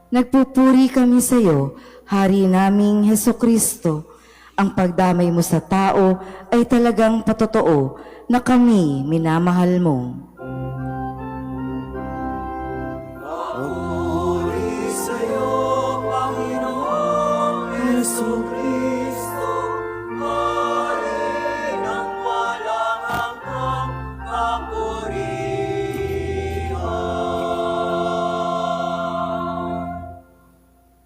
Nagpupuri kami sa iyo, Hari naming Hesukristo. Ang pagdamay mo sa tao ay talagang patotoo na kami minamahal mo. Papuri sa'yo, Panginoong Hesukristo, Hari ng walang hanggang kapurihan.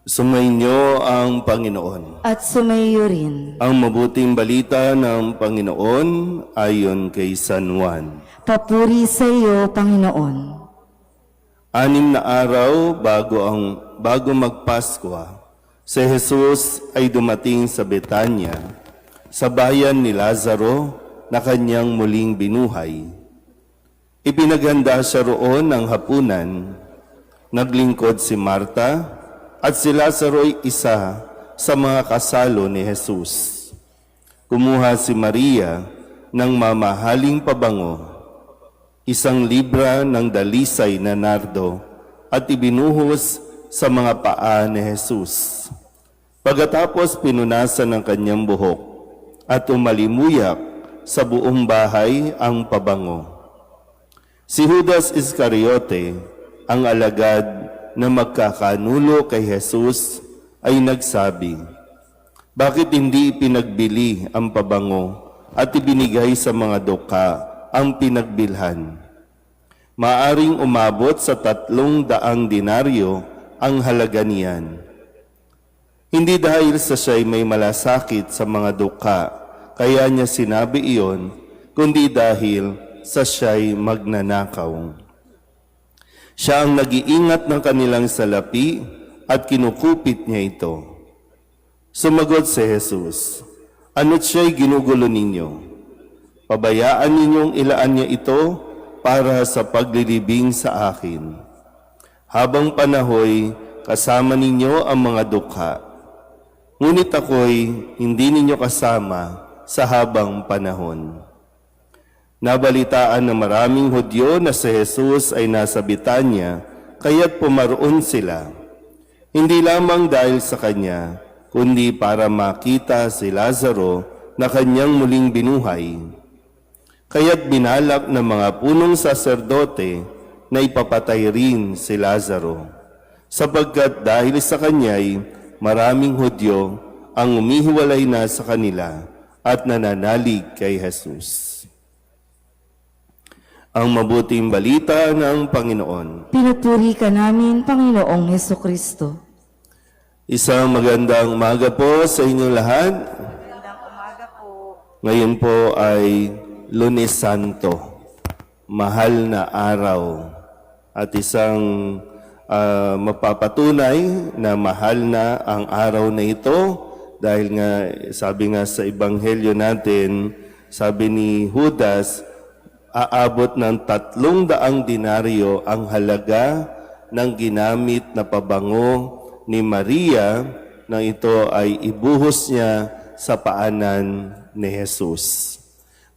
Sumainyo ang Panginoon. At sumayo rin. Ang mabuting balita ng Panginoon ayon kay San Juan. Papuri sa iyo, Panginoon. 6 na araw bago magpaskwa, si Jesus ay dumating sa Betanya, sa bayan ni Lazaro na kanyang muling binuhay. Ipinaghanda siya roon ng hapunan. Naglingkod si Marta at si Lazaro ay isa sa mga kasalo ni Jesus. Kumuha si Maria ng mamahaling pabango, 1 libra ng dalisay na nardo, at ibinuhos sa mga paa ni Jesus. Pagkatapos pinunasan ng kanyang buhok at umalimuyak sa buong bahay ang pabango. Si Judas Iscariote, ang alagad na magkakanulo kay Jesus, ay nagsabi, "Bakit hindi ipinagbili ang pabango at ibinigay sa mga dukha ang pinagbilhan? Maaring umabot sa 300 denaryo ang halaga niyan." Hindi dahil sa siya'y may malasakit sa mga dukha, kaya niya sinabi iyon, kundi dahil sa siya'y magnanakaw. Siya ang nag-iingat ng kanilang salapi at kinukupit niya ito. Sumagot si Jesus, "Ano't siya'y ginugulo ninyo? Pabayaan ninyong ilaan niya ito para sa paglilibing sa akin. Habang panahoy, kasama ninyo ang mga dukha. Ngunit ako'y hindi ninyo kasama sa habang panahon." Nabalitaan ng maraming Hudyo na si Jesus ay nasa Betanya, kaya't pumaroon sila. Hindi lamang dahil sa kanya, kundi para makita si Lazaro na kanyang muling binuhay. Kaya't binalak ng mga punong saserdote na ipapatay rin si Lazaro, sapagkat dahil sa kanya'y maraming Hudyo ang umihiwalay na sa kanila at nananalig kay Jesus. Ang mabuting balita ng Panginoon. Pinupuri ka namin, Panginoong Hesukristo. Isang magandang umaga po sa inyong lahat. Magandang umaga po. Ngayon po ay Lunes Santo, mahal na araw, at isang mapapatunay na mahal na ang araw na ito dahil nga sabi nga sa ebanghelyo natin, sabi ni Judas, aabot ng 300 denaryo ang halaga ng ginamit na pabango ni Maria na ito ay ibuhos niya sa paanan ni Jesus.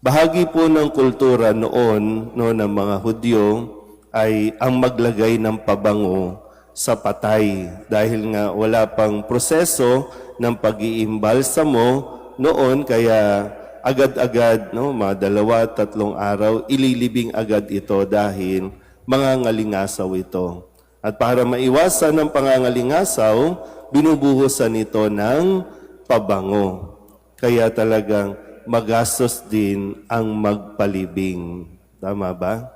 Bahagi po ng kultura noon ng mga Hudyo ay ang maglagay ng pabango sa patay dahil nga wala pang proseso ng pag-iimbalsamo noon, kaya agad-agad, mga 2-3 araw, ililibing agad ito dahil mangangalingasaw ito. At para maiwasan ang pangangalingasaw, binubuhusan ito ng pabango. Kaya talagang magastos din ang magpalibing. Tama ba?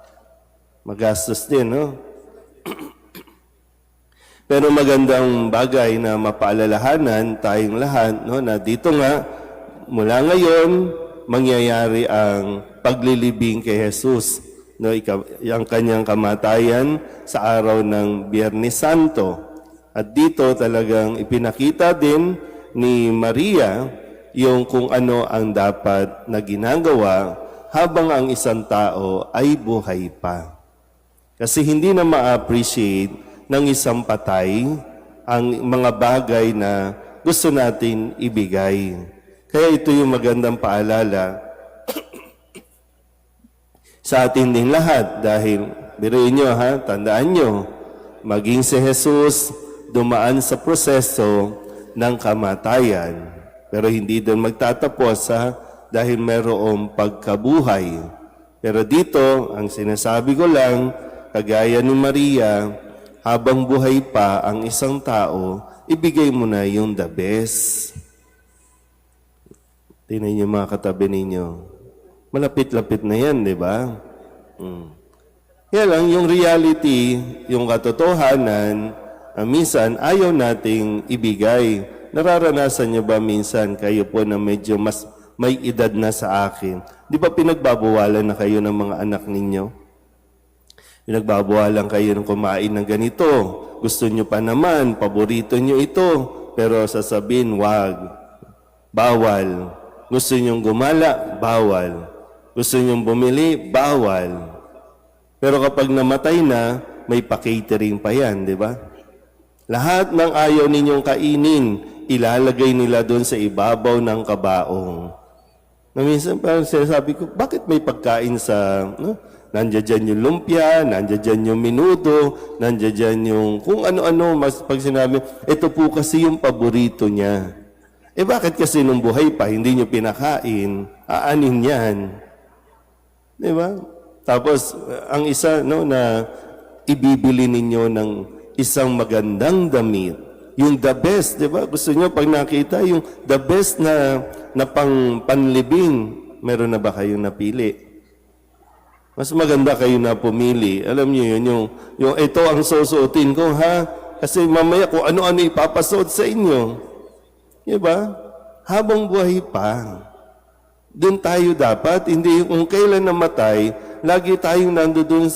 Magastos din, no? Pero magandang bagay na mapaalalahanan tayong lahat, no, na dito nga, mula ngayon, mangyayari ang paglilibing kay Jesus. No, ang kanyang kamatayan sa araw ng Biyernes Santo. At dito talagang ipinakita din ni Maria yung kung ano ang dapat na ginagawa habang ang isang tao ay buhay pa. Kasi hindi na ma-appreciate ng isang patay ang mga bagay na gusto natin ibigay. Kaya ito yung magandang paalala sa atin din lahat dahil biruin nyo tandaan nyo, maging si Jesus, dumaan sa proseso ng kamatayan. Pero hindi doon magtatapos dahil mayroong pagkabuhay. Pero dito, ang sinasabi ko lang, kagaya ni Maria, habang buhay pa ang isang tao, ibigay mo na yung the best. Tingnan niyo mga katabi ninyo. Malapit-lapit na yan, di ba? Kaya lang, yung reality, yung katotohanan, minsan ayaw nating ibigay. Nararanasan niyo ba minsan kayo po na medyo mas may edad na sa akin? Di ba pinagbabawalan na kayo ng mga anak ninyo? Pinagbabawalan kayo ng kumain ng ganito. Gusto niyo pa naman, paborito niyo ito. Pero sasabihin, wag. Bawal. Gusto niyong gumala? Bawal. Gusto niyong bumili? Bawal. Pero kapag namatay na, may pa-catering pa yan, di ba? Lahat ng ayaw ninyong kainin, ilalagay nila doon sa ibabaw ng kabaong. Na minsan parang sinasabi ko, bakit may pagkain sa... Nandiyan dyan yung lumpia, nandiyan dyan yung minuto, nandiyan dyan yung kung ano-ano. Mas pag sinabi, ito po kasi yung paborito niya. Bakit kasi nung buhay pa, hindi nyo pinakain? Aanin yan. Di ba? Tapos, ang isa, na ibibili ninyo ng isang magandang damit. Yung the best, di ba? Gusto nyo pag nakita, yung the best na panlibing, meron na ba kayong napili? Mas maganda kayo na pumili. Alam niyo yun, yung ito ang susuotin ko, ha? Kasi mamaya kung ano-ano ipapasuot sa inyo. Diba? Habang buhay pa. Doon tayo dapat, hindi kung kailan namatay, lagi tayong nandoon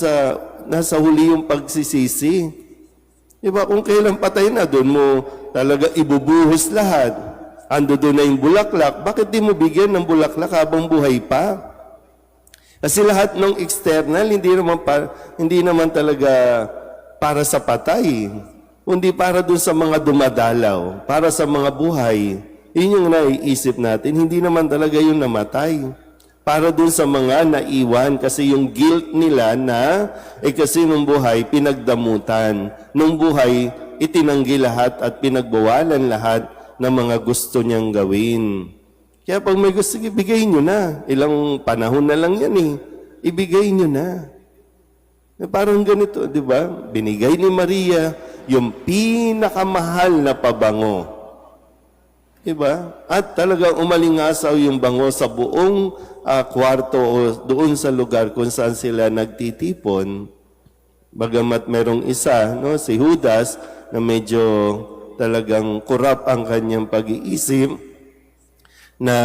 nasa huli yung pagsisisi. Diba? Kung kailan patay na, doon mo talaga ibubuhos lahat. Ando doon na yung bulaklak, bakit di mo bigyan ng bulaklak habang buhay pa? Kasi lahat ng external, hindi naman talaga para sa patay. Kundi para dun sa mga dumadalaw, para sa mga buhay. Yun yung naiisip natin, hindi naman talaga yung namatay. Para dun sa mga naiwan, kasi yung guilt nila na, kasi nung buhay, pinagdamutan. Nung buhay, itinanggi lahat at pinagbawalan lahat ng mga gusto niyang gawin. Kaya pag may gusto, ibigay nyo na. Ilang panahon na lang yan eh. Ibigay nyo na. Parang ganito, di ba? Binigay ni Maria yung pinakamahal na pabango. Di ba? At talagang umalingasaw yung bango sa buong kwarto o doon sa lugar kung saan sila nagtitipon. Bagamat merong isa, si Judas, na medyo talagang kurap ang kanyang pag-iisip, na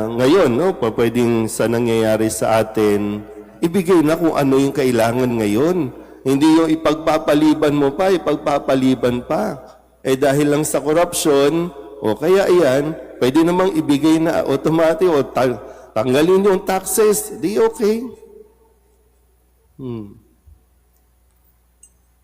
ngayon, pwedeng sa nangyayari sa atin, ibigay na kung ano yung kailangan ngayon. Hindi yung ipagpapaliban mo pa, ipagpapaliban pa. Dahil lang sa corruption, kaya iyan, pwede namang ibigay na automatic o tanggalin yung taxes, di okay.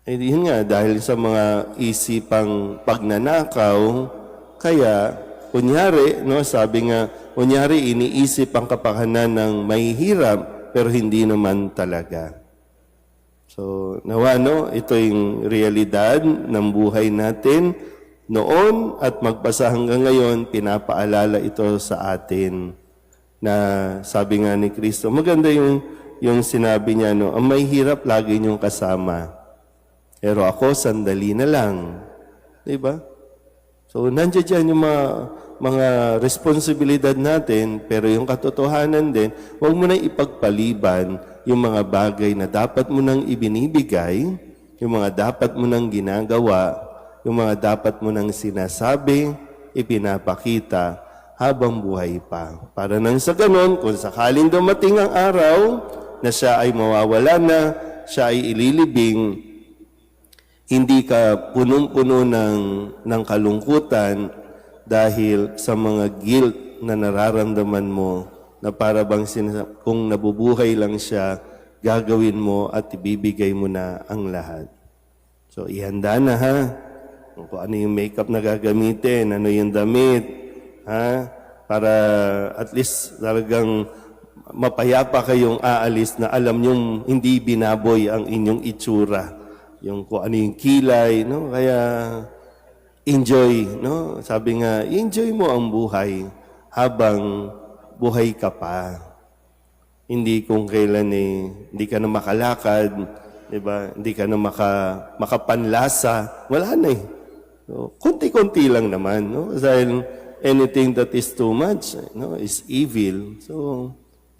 Yun nga, dahil sa mga isipang pagnanakaw, kaya kunyari, sabi nga, kunyari iniisip ang kapakanan ng mahihirap, pero hindi naman talaga. So, nawa, ito yung realidad ng buhay natin noon at magpasa hanggang ngayon, pinapaalala ito sa atin na sabi nga ni Kristo, maganda yung sinabi niya, ang mahihirap lagi niyong kasama. Pero ako, sandali na lang. Diba? So, nandiyan dyan yung mga responsibilidad natin, pero yung katotohanan din, huwag mo nang ipagpaliban yung mga bagay na dapat mo nang ibinibigay, yung mga dapat mo nang ginagawa, yung mga dapat mo nang sinasabi, ipinapakita habang buhay pa. Para nang sa ganon, kung sakaling dumating ang araw na siya ay mawawala na, siya ay ililibing, hindi ka punong-puno ng kalungkutan dahil sa mga guilt na nararamdaman mo na para bang kung nabubuhay lang siya, gagawin mo at ibibigay mo na ang lahat. So, ihanda na ha. Kung ano yung makeup na gagamitin, ano yung damit, ha? Para at least talagang mapayapa kayong aalis na alam nyong hindi binaboy ang inyong itsura. Yung kung ano yung kilay, Kaya enjoy, no? Sabi nga, enjoy mo ang buhay habang buhay ka pa. Hindi kung kailan hindi ka na makalakad, di ba? Hindi ka na makapanlasa. Wala na eh. So, konti-konti lang naman, no? Dahil anything that is too much, no, is evil. So,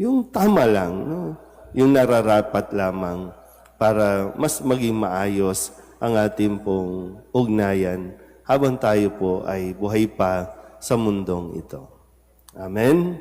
yung tama lang, no? Yung nararapat lamang para mas maging maayos ang ating pong ugnayan habang tayo po ay buhay pa sa mundong ito. Amen?